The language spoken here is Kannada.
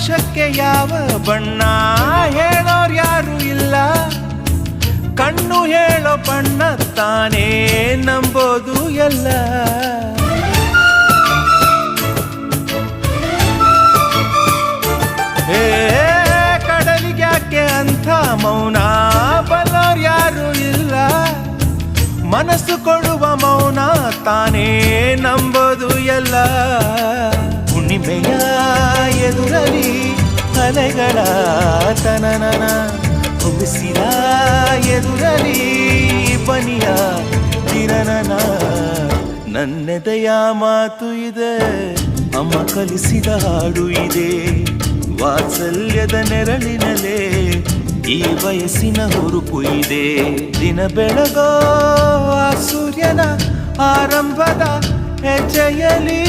ಸಂತೋಷಕ್ಕೆ ಯಾವ ಬಣ್ಣ ಹೇಳೋರ್ ಯಾರು ಇಲ್ಲ, ಕಣ್ಣು ಹೇಳೋ ಬಣ್ಣ ತಾನೇ ನಂಬೋದು ಎಲ್ಲ. ಹೇ ಕಡಲಿಗ್ಯಾಕೆ ಅಂಥ ಮೌನ ಬಲ್ಲೋರ್ ಯಾರು ಇಲ್ಲ, ಮನಸ್ಸು ಕೊಡುವ ಮೌನ ತಾನೇ ನಂಬೋದು ಎಲ್ಲ. ಹುಣ್ಣಿಮೆಯ ಎದುರಲಿ ಅಲೆಗಳ ತನನನ, ಹುಗಿಸಿದ ಎದುರಲಿ ಬನಿಯ ತಿರನನ. ನನ್ನೆದೆಯ ಮಾತು ಇದೆ, ಅಮ್ಮ ಕಲಿಸಿದ ಹಾಡು ಇದೆ, ವಾತ್ಸಲ್ಯದ ನೆರಳಿನಲೇ ಈ ವಯಸ್ಸಿನ ಹುರುಪು ಇದೆ. ದಿನ ಬೆಳಗೋ ಆ ಸೂರ್ಯನ ಆರಂಭದ ಹೆಜ್ಜೆಯಲಿ